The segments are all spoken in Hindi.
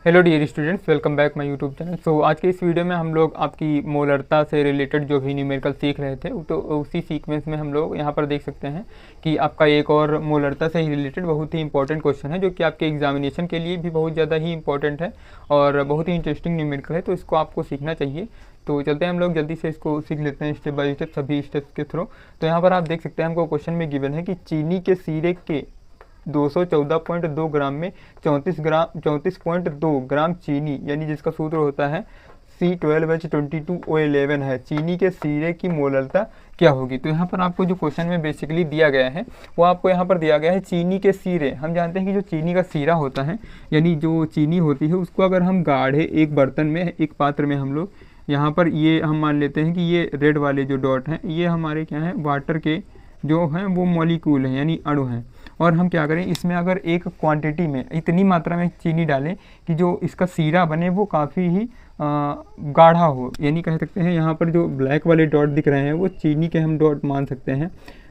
Hello dear students, welcome back my YouTube channel. So आज के इस वीडियो में हम लोग आपकी मोलरता से रिलेटेड जो भी न्यूमेरिकल सीख रहे थे, तो उसी सीक्वेंस में हम लोग यहाँ पर देख सकते हैं कि आपका एक और मोलरता से ही रिलेटेड बहुत ही इंपॉर्टेंट क्वेश्चन है, जो कि आपके एग्जामिनेशन के लिए भी बहुत ज़्यादा ही इंपॉर्टेंट है और बहुत ही इंटरेस्टिंग न्यूमेरिकल है, तो इसको आपको सीखना चाहिए। तो चलते हैं हम लोग जल्दी से इसको सीख लेते हैं स्टेप बाय स्टेप, सभी स्टेप्स के थ्रू। तो यहाँ पर आप देख सकते हैं हमको क्वेश्चन में गिवन है कि चीनी के सीरे के 214.2 ग्राम में 34.2 ग्राम चीनी, यानी जिसका सूत्र होता है C12H22O11 है। चीनी के सीरे की मोलरता क्या होगी? तो यहाँ पर आपको जो क्वेश्चन में बेसिकली दिया गया है वो आपको यहाँ पर दिया गया है चीनी के सीरे। हम जानते हैं कि जो चीनी का सीरा होता है, यानी जो चीनी होती है, उसको अगर हम गाढ़े एक बर्तन में, एक पात्र में हम लोग यहाँ पर ये हम मान लेते हैं कि ये रेड वाले जो डॉट हैं ये हमारे क्या हैं, वाटर के जो हैं वो मॉलिक्यूल हैं, यानी अणु हैं। और हम क्या करें, इसमें अगर एक क्वांटिटी में इतनी मात्रा में चीनी डालें कि जो इसका सीरा बने वो काफ़ी ही गाढ़ा हो, यानी कह सकते हैं यहाँ पर जो ब्लैक वाले डॉट दिख रहे हैं वो चीनी के हम डॉट मान सकते हैं।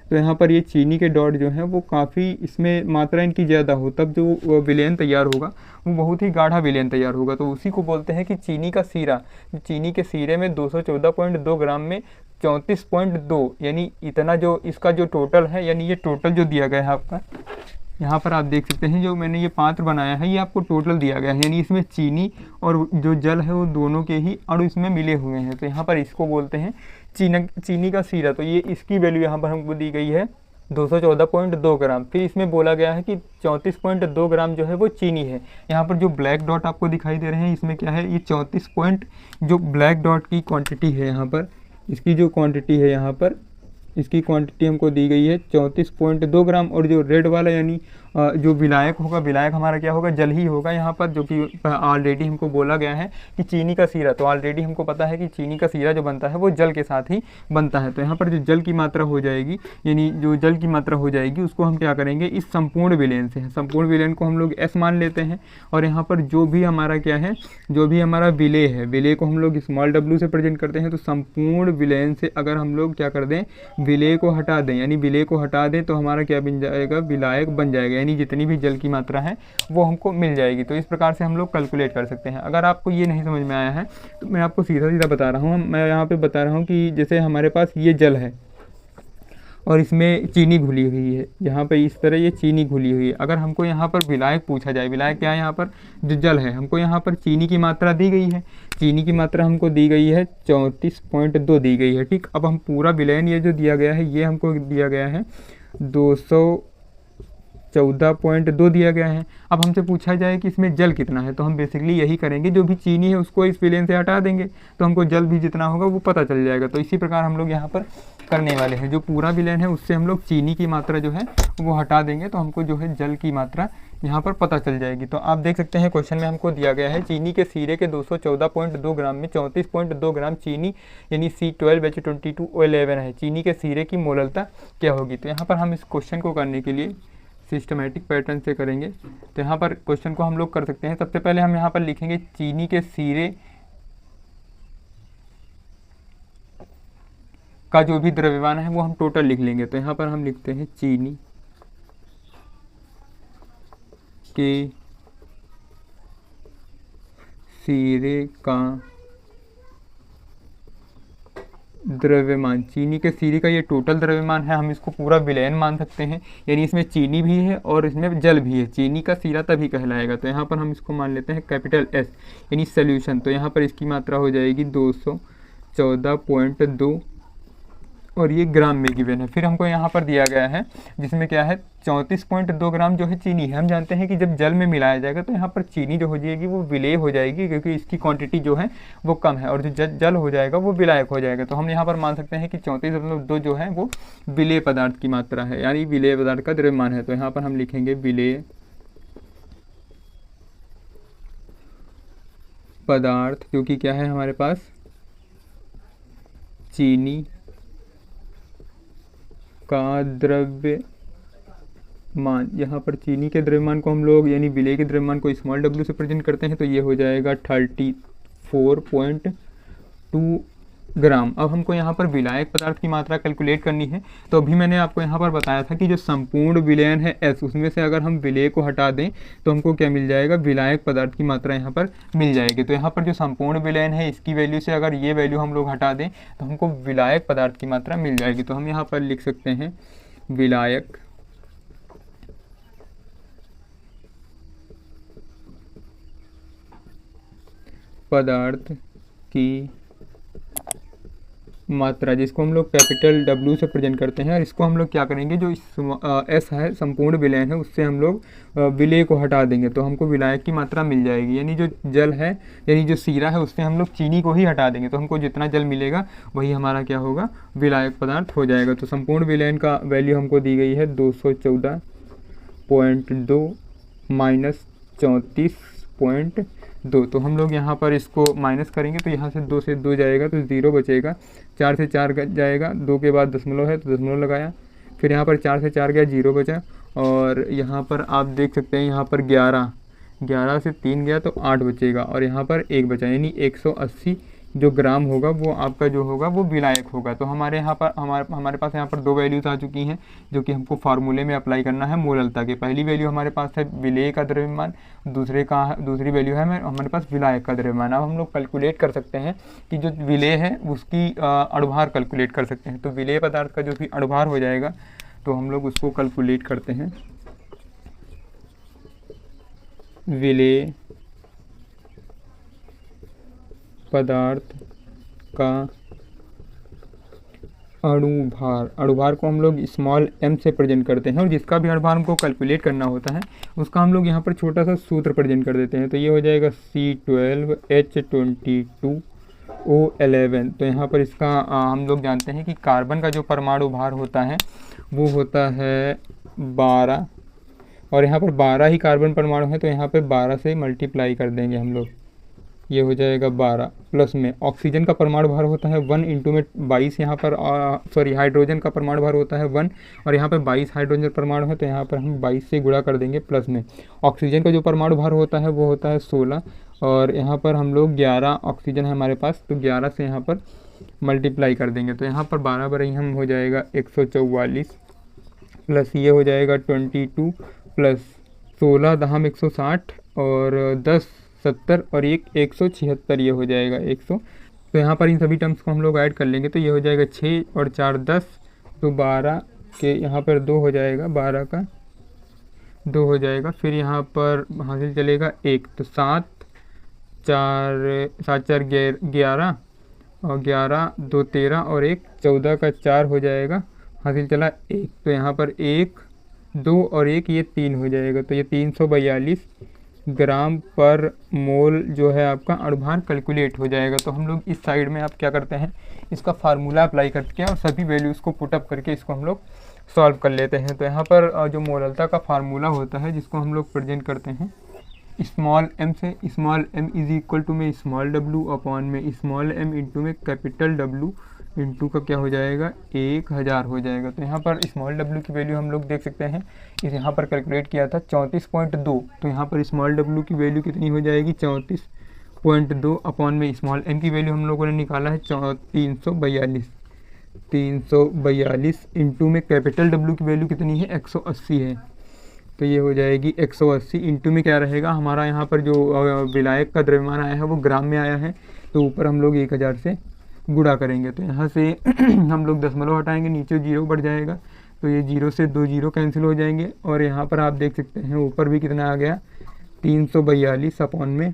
तो यहाँ पर ये चीनी के डॉट जो हैं वो काफ़ी इसमें मात्रा इनकी ज़्यादा हो, तब जो विलयन तैयार होगा वो बहुत ही गाढ़ा विलयन तैयार होगा। तो उसी को बोलते हैं कि चीनी का सीरा। चीनी के सीरे में 214.2 ग्राम में 34.2, यानी इतना जो इसका जो टोटल है, यानी ये टोटल जो दिया गया है आपका, यहाँ पर आप देख सकते हैं जो मैंने ये पात्र बनाया है ये आपको टोटल दिया गया है, यानी इसमें चीनी और जो जल है वो दोनों के ही अणु इसमें मिले हुए हैं। तो यहाँ पर इसको बोलते हैं चीनी का सीरा। तो ये इसकी वैल्यू यहाँ पर हमको दी गई है 214.2 ग्राम। फिर इसमें बोला गया है कि 34.2 ग्राम जो है वो चीनी है। यहाँ पर जो ब्लैक डॉट आपको दिखाई दे रहे हैं इसमें क्या है, ये 34 पॉइंट जो ब्लैक डॉट की क्वांटिटी है, यहाँ पर इसकी जो क्वांटिटी है, यहाँ पर इसकी क्वांटिटी हमको दी गई है 34.2 ग्राम। और जो रेड वाला यानी जो विलायक होगा, विलायक हमारा क्या होगा, जल ही होगा यहाँ पर, जो कि ऑलरेडी हमको बोला गया है कि चीनी का सीरा। तो ऑलरेडी हमको पता है कि चीनी का सीरा जो बनता है वो जल के साथ ही बनता है। तो यहाँ पर जो जल की मात्रा हो जाएगी, यानी जो जल की मात्रा हो जाएगी उसको हम क्या करेंगे, इस संपूर्ण विलयन से, संपूर्ण विलयन को हम लोग S मान लेते हैं। और यहाँ पर जो भी हमारा क्या है, जो भी हमारा विलेय है, विलेय को हम लोग स्मॉल w से प्रेजेंट करते हैं। तो संपूर्ण विलयन से अगर हम लोग क्या कर दें, विलेय को हटा दें, यानी विलेय को हटा दें, तो हमारा क्या बन जाएगा, विलायक बन जाएगा, यानी जितनी भी जल की मात्रा है वो हमको मिल जाएगी। तो इस प्रकार से हम लोग कैलकुलेट कर सकते हैं। अगर आपको ये नहीं समझ में आया है तो मैं आपको सीधा सीधा बता रहा हूँ। मैं यहाँ पे बता रहा हूँ कि जैसे हमारे पास ये जल है और इसमें चीनी घुली हुई है, यहाँ पे इस तरह ये चीनी घुली हुई है। अगर हमको यहाँ पर विलायक पूछा जाए, विलायक क्या है, यहाँ पर जो जल है, हमको यहाँ पर चीनी की मात्रा दी गई है, चीनी की मात्रा हमको दी गई है 34.2 दी गई है। ठीक, अब हम पूरा विलयन ये जो दिया गया है ये हमको दिया गया है 214.2 दिया गया है। अब हमसे पूछा जाए कि इसमें जल कितना है, तो हम बेसिकली यही करेंगे, जो भी चीनी है उसको इस विलयन से हटा देंगे तो हमको जल भी जितना होगा वो पता चल जाएगा। तो इसी प्रकार हम लोग यहाँ पर करने वाले हैं। जो पूरा विलयन है उससे हम लोग चीनी की मात्रा जो है वो हटा देंगे, तो हमको जो है जल की मात्रा यहाँ पर पता चल जाएगी। तो आप देख सकते हैं क्वेश्चन में हमको दिया गया है चीनी के सीरे के 214.2 ग्राम में 34.2 ग्राम चीनी, यानी C12H22O11 है। चीनी के सीरे की मोलरता क्या होगी? तो यहाँ पर हम इस क्वेश्चन को करने के लिए सिस्टमेटिक पैटर्न से करेंगे। तो यहाँ पर क्वेश्चन को हम लोग कर सकते हैं। सबसे पहले हम यहाँ पर लिखेंगे चीनी के सीरे का जो भी द्रव्यमान है वो हम टोटल लिख लेंगे। तो यहाँ पर हम लिखते हैं चीनी के सीरे का द्रव्यमान, चीनी के सीरे का ये टोटल द्रव्यमान है, हम इसको पूरा विलयन मान सकते हैं, यानी इसमें चीनी भी है और इसमें जल भी है। चीनी का सीरा तभी कहलाएगा। तो यहाँ पर हम इसको मान लेते हैं कैपिटल S, यानी सॉल्यूशन। तो यहाँ पर इसकी मात्रा हो जाएगी 214.2 और ये ग्राम में गिवन है। फिर हमको यहाँ पर दिया गया है जिसमें क्या है 34.2 ग्राम जो है चीनी है। हम जानते हैं कि जब जल में मिलाया जाएगा तो यहाँ पर चीनी जो हो जाएगी वो विलेय हो जाएगी, क्योंकि इसकी क्वांटिटी जो है वो कम है, और जो जल हो जाएगा वो विलायक हो जाएगा। तो हम यहाँ पर मान सकते हैं कि 34.2 जो है वो विलेय पदार्थ की मात्रा है, यानी विलेय पदार्थ का द्रव्यमान है। तो यहाँ पर हम लिखेंगे विलेय पदार्थ, जो कि क्या है हमारे पास चीनी का द्रव्यमान। यहाँ पर चीनी के द्रव्यमान को हम लोग, यानी विलेय के द्रव्यमान को स्मॉल w से प्रेजेंट करते हैं। तो ये हो जाएगा 34.2 ग्राम। अब हमको यहाँ पर विलायक पदार्थ की मात्रा कैलकुलेट करनी है। तो अभी मैंने आपको यहाँ पर बताया था कि जो संपूर्ण विलयन है S, उसमें से अगर हम विलेय को हटा दें तो हमको क्या मिल जाएगा, विलायक पदार्थ की मात्रा यहाँ पर मिल जाएगी। तो यहाँ पर जो संपूर्ण विलयन है इसकी वैल्यू से अगर ये वैल्यू हम लोग हटा दें तो हमको विलायक पदार्थ की मात्रा मिल जाएगी। तो हम यहाँ पर लिख सकते हैं विलायक पदार्थ की मात्रा, जिसको हम लोग कैपिटल W से प्रेजेंट करते हैं। और इसको हम लोग क्या करेंगे, जो S है संपूर्ण विलयन है, उससे हम लोग विलेय को हटा देंगे तो हमको विलायक की मात्रा मिल जाएगी। यानी जो जल है, यानी जो सीरा है, उससे हम लोग चीनी को ही हटा देंगे तो हमको जितना जल मिलेगा वही हमारा क्या होगा, विलायक पदार्थ हो जाएगा। तो संपूर्ण विलयन का वैल्यू हमको दी गई है 214.2 माइनस 34.2। तो हम लोग यहाँ पर इसको माइनस करेंगे तो यहाँ से 2 से 2 जाएगा तो 0 बचेगा, 4 से 4 जाएगा, 2 के बाद दशमलव है तो दशमलव लगाया, फिर यहाँ पर 4 से 4 गया 0 बचा। और यहाँ पर आप देख सकते हैं यहाँ पर 11 से 3 गया तो 8 बचेगा और यहाँ पर 1 बचा, यानी 180 जो ग्राम होगा वो आपका जो होगा वो विलायक होगा। तो हमारे यहाँ पर हमारे पास यहाँ पर 2 वैल्यूज आ चुकी हैं जो कि हमको फार्मूले में अप्लाई करना है मोललता के। पहली वैल्यू हमारे पास है विलेय का द्रव्यमान, दूसरी वैल्यू है हमारे पास विलायक का द्रव्यमान। अब हम लोग कैलकुलेट कर सकते हैं कि जो विलेय है उसकी अणुभार कैलकुलेट कर सकते हैं। तो विलेय पदार्थ का जो भी अणुभार हो जाएगा तो हम लोग उसको कैलकुलेट करते हैं। विलेय पदार्थ का अणुभार को हम लोग स्मॉल m से प्रेजेंट करते हैं और जिसका भी अणुभार हमको कैलकुलेट करना होता है उसका हम लोग यहाँ पर छोटा सा सूत्र प्रेजेंट कर देते हैं। तो ये हो जाएगा C12H22O11। तो यहाँ पर इसका हम लोग जानते हैं कि कार्बन का जो परमाणु भार होता है वो होता है 12 और यहाँ पर 12 ही कार्बन परमाणु है तो यहाँ पर 12 से मल्टीप्लाई कर देंगे हम लोग, ये हो जाएगा 12। प्लस में ऑक्सीजन का परमाणु भार होता है 1 इंटू में 22, यहाँ पर हाइड्रोजन का परमाणु भार होता है 1 और यहाँ पर 22 हाइड्रोजन परमाणु है तो यहाँ पर हम 22 से गुणा कर देंगे। प्लस में ऑक्सीजन का जो परमाणु भार होता है वो होता है 16 और यहाँ पर हम लोग 11 ऑक्सीजन है हमारे पास तो 11 से यहाँ पर मल्टीप्लाई कर देंगे। तो यहाँ पर 12 बराबर हम हो जाएगा 144 प्लस ये हो जाएगा 22 प्लस 16 दहम 160 और 10 70 और 176, ये हो जाएगा 100। तो यहाँ पर इन सभी टर्म्स को हम लोग ऐड कर लेंगे तो ये हो जाएगा 6 और 4 10 तो 12 के यहाँ पर 2 हो जाएगा, 12 का 2 हो जाएगा। फिर यहाँ पर हासिल चलेगा 1 तो 7 4 11 और 11 2 13 और 1 14 का 4 हो जाएगा, हासिल चला 1। तो यहाँ पर 1 2 और 1 ये 3 हो जाएगा तो ये 342 ग्राम पर मोल जो है आपका अणुभार कैलकुलेट हो जाएगा। तो हम लोग इस साइड में आप क्या करते हैं, इसका फार्मूला अप्लाई करके और सभी वैल्यूज़ को पुटअप करके इसको हम लोग सॉल्व कर लेते हैं। तो यहाँ पर जो मोललता का फार्मूला होता है जिसको हम लोग प्रेजेंट करते हैं स्मॉल m से, small m is equal to में स्मॉल w अपॉन में स्मॉल m इंटू में कैपिटल W इंटू का क्या हो जाएगा 1000 हो जाएगा। तो यहाँ पर स्मॉल w की वैल्यू हम लोग देख सकते हैं, इस यहाँ पर कैलकुलेट किया था 34.2। तो यहाँ पर स्मॉल w की वैल्यू कितनी हो जाएगी 34.2 अपॉन में स्मॉल m की वैल्यू हम लोगों ने निकाला है 342 इंटू में कैपिटल W की वैल्यू कितनी है 180 है तो ये हो जाएगी 180 इंटू में क्या रहेगा हमारा यहाँ पर जो विलायक का द्रव्यमान आया है वो ग्राम में आया है तो ऊपर हम लोग 1000 से गुणा करेंगे। तो यहाँ से हम लोग दशमलव हटाएंगे, नीचे 0 बढ़ जाएगा तो ये 0 से 2 0 कैंसिल हो जाएंगे और यहाँ पर आप देख सकते हैं ऊपर भी कितना आ गया 342 अपॉन में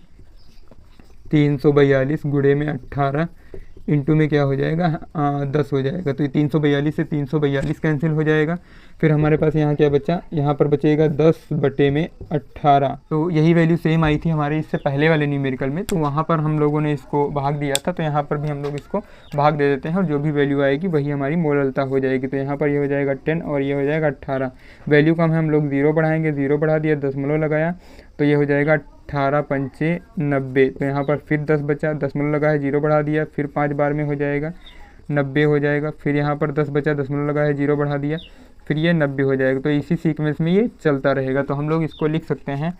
342 गुणे में 18 इंटू में क्या हो जाएगा 10 हो जाएगा। तो ये 342 से 342 कैंसिल हो जाएगा। फिर हमारे पास यहाँ क्या बचा, यहाँ पर बचेगा 10/18। तो यही वैल्यू सेम आई थी हमारे इससे पहले वाले न्यूमेरिकल में, तो वहाँ पर हम लोगों ने इसको भाग दिया था तो यहाँ पर भी हम लोग इसको भाग दे देते हैं और जो भी वैल्यू आएगी वही हमारी मोललता हो जाएगी। तो यहाँ पर ये हो जाएगा 10 और ये हो जाएगा 18। वैल्यू का हम लोग 0 बढ़ाएंगे, 0 बढ़ा दिया, दशमलव लगाया तो ये हो जाएगा 18 पंचे 90। तो यहाँ पर फिर 10 बचा, दशमलव लगाया, 0 बढ़ा दिया, फिर 5 बार में हो जाएगा 90 हो जाएगा। फिर यहाँ पर 10 बचा, दशमलव लगाया, 0 बढ़ा दिया, फिर ये 90 हो जाएगा। तो इसी सीक्वेंस में ये चलता रहेगा। तो हम लोग इसको लिख सकते हैं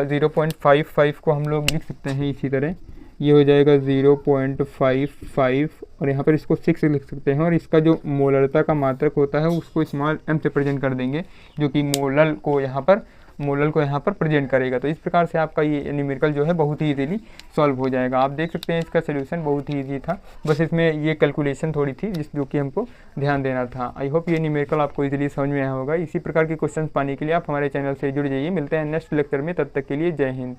0.55 को हम लोग लिख सकते हैं इसी तरह, ये हो जाएगा 0.55 और यहाँ पर इसको 6 लिख सकते हैं, और इसका जो मोलरता का मात्रक होता है उसको स्मॉल m से प्रेजेंट कर देंगे, जो कि मोलल को यहाँ पर प्रेजेंट करेगा। तो इस प्रकार से आपका ये न्यूमेरिकल जो है बहुत ही इजीली सॉल्व हो जाएगा। आप देख सकते हैं इसका सोल्यूशन बहुत ही ईजी था, बस इसमें ये कैलकुलेशन थोड़ी थी जो कि हमको ध्यान देना था। आई होप ये न्यूमेरिकल आपको इजीली समझ में आया होगा। इसी प्रकार के क्वेश्चन पाने के लिए आप हमारे चैनल से जुड़ जाइए। मिलते हैं नेक्स्ट लेक्चर में, तब तक के लिए जय हिंद।